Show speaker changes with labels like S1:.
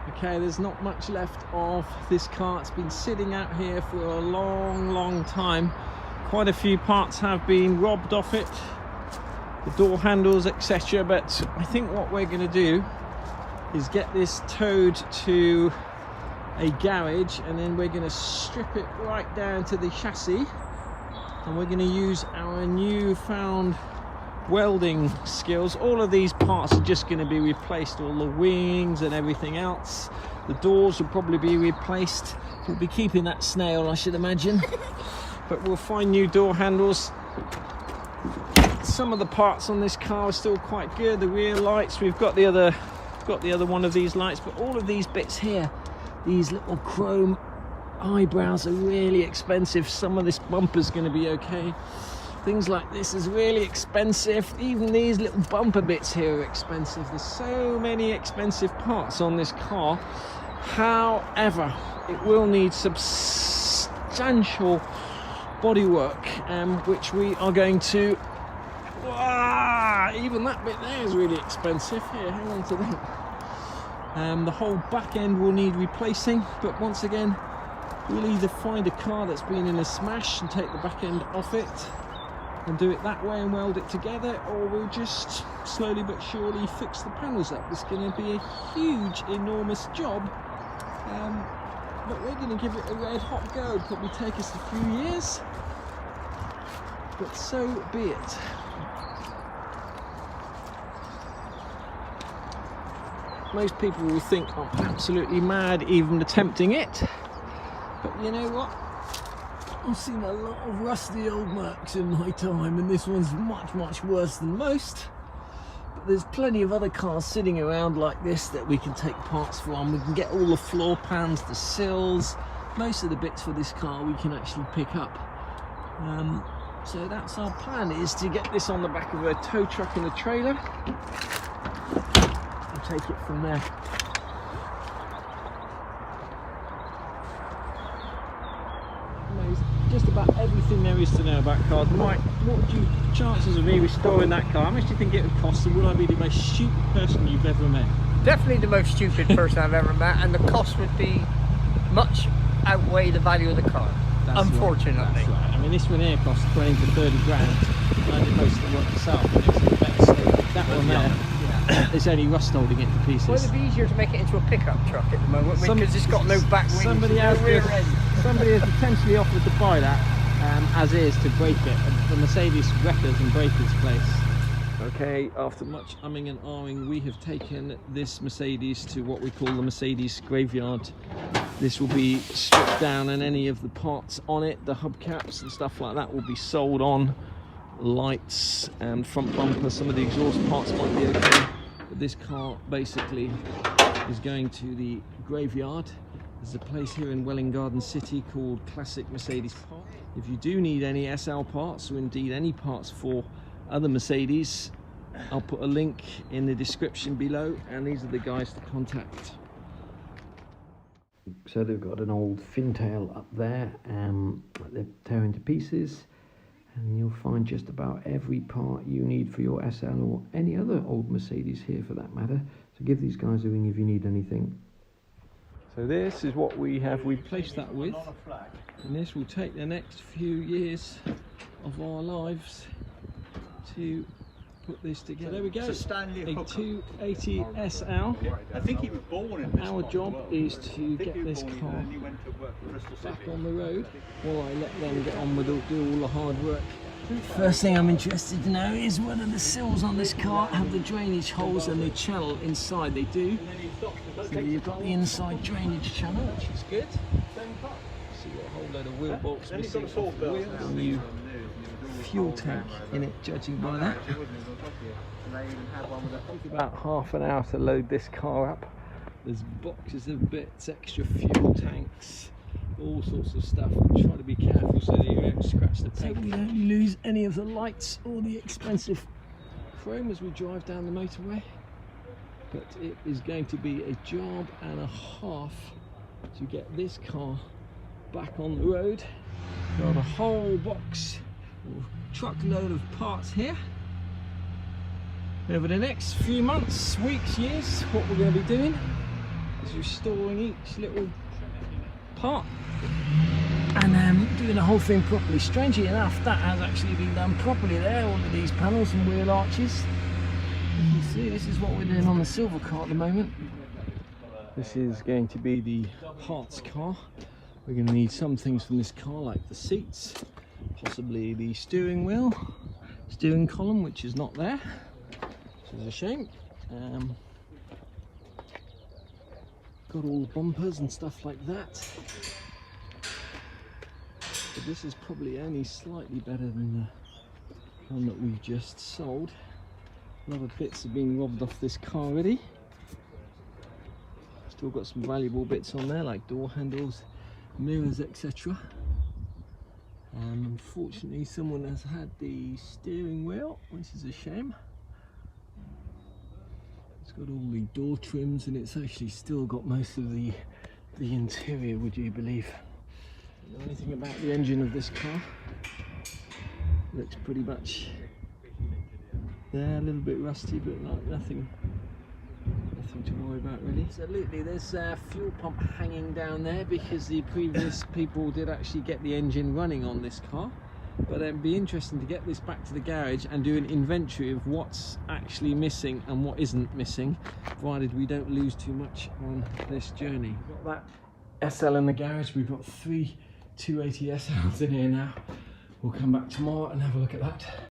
S1: Okay, there's not much left of this car. It's been sitting out here for a long time. Quite a few parts have been robbed off it, the door handles, etc. But I think what we're going to do is get this towed to a garage, and then we're going to strip it right down to the chassis, and we're going to use our newfound welding skills. All of these parts are just going to be replaced, all the wings and everything else. The doors will probably be replaced. We'll be keeping that snail, I should imagine, but we'll find new door handles. Some of the parts on this car are still quite good. The rear lights, we've got the other one of these lights, but all of these bits here, these little chrome eyebrows, are really expensive. Some of this bumper's going to be okay. Things like this is really expensive. Even these little bumper bits here are expensive. There's so many expensive parts on this car. However, it will need substantial bodywork, which we are going to... even that bit there is really expensive. Here, hang on to that. The whole back end will need replacing, but once again, we'll either find a car that's been in a smash and take the back end off it and do it that way and weld it together, or we'll just slowly but surely fix the panels up. It's going to be a huge, enormous job, but we're going to give it a red hot go. It'll probably take us a few years, but so be it. Most people will think I'm absolutely mad even attempting it, but you know what? I've seen a lot of rusty old Mercs in my time, and this one's much worse than most. But there's plenty of other cars sitting around like this that we can take parts from. We can get all the floor pans, the sills, most of the bits for this car we can actually pick up. So that's our plan, is to get this on the back of a tow truck and a trailer and take it from there. Just about everything there is to know about cars. Mike, what would you chances of me restoring that car? How much do you think it would cost, and would I be the most stupid person you've ever met? Definitely the most stupid person I've ever met, and the cost would be much outweigh the value of the car. That's unfortunately. Right. That's right. I mean, this one here costs 20 to 30 grand. I did most of the work myself, and it's in the better state. That one there, there's only rust holding it to pieces. Well, it'd be easier to make it into a pickup truck at the moment, because it's got no back wings. Somebody has potentially offered to buy that as is, to break it at the Mercedes wreckers and breakers place. Okay, after much umming and ahhing, we have taken this Mercedes to what we call the Mercedes graveyard. This will be stripped down, and any of the parts on it, the hubcaps and stuff like that, will be sold on. Lights and front bumper, some of the exhaust parts might be okay, but this car basically is going to the graveyard. There's a place here in Welwyn Garden City called Classic Mercedes Park. If you do need any SL parts, or indeed any parts for other Mercedes, I'll put a link in the description below, and these are the guys to contact. So they've got an old fintail up there that they're tearing to pieces, and you'll find just about every part you need for your SL or any other old Mercedes here for that matter. So give these guys a ring if you need anything. So this is what we have replaced that with, and this will take the next few years of our lives to put this together. So there we go, a 280 SL.
S2: I think he was born in this.
S1: Our job is to get this car back on the road while I let them get on with do all the hard work. First thing I'm interested to know is whether the sills on this car have the drainage holes and the channel inside. They do. So you've got the inside drainage channel, which is good. See a whole load of wheel bolts missing off the wheel. A new fuel tank in it, judging by that. Took about half an hour to load this car up. There's boxes of bits, extra fuel tanks, all sorts of stuff. Try to be careful so that you don't scratch the paint. So we don't lose any of the lights or the expensive chrome as we drive down the motorway. But it is going to be a job and a half to get this car back on the road. Got a whole box or truckload of parts here. Over the next few months, weeks, years, what we're going to be doing is restoring each little part and doing the whole thing properly. Strangely enough, that has actually been done properly there, all of these panels and wheel arches. You can see this is what we're doing on the silver car at the moment. This is going to be the parts car. We're going to need some things from this car, like the seats, possibly the steering wheel, steering column, which is not there, which is a shame. Got all the bumpers and stuff like that. But this is probably only slightly better than the one that we've just sold. A lot of bits have been robbed off this car already. Still got some valuable bits on there, like door handles, mirrors, etc. Unfortunately, someone has had the steering wheel, which is a shame. It's got all the door trims, and it's actually still got most of the interior, would you believe? Don't know anything about the engine of this car. Looks pretty much, yeah, a little bit rusty, but nothing to worry about really. Absolutely, there's a fuel pump hanging down there because the previous people did actually get the engine running on this car. But it'd be interesting to get this back to the garage and do an inventory of what's actually missing and what isn't missing, provided we don't lose too much on this journey. We've got that SL in the garage. We've got 3 280 SLs in here now. We'll come back tomorrow and have a look at that.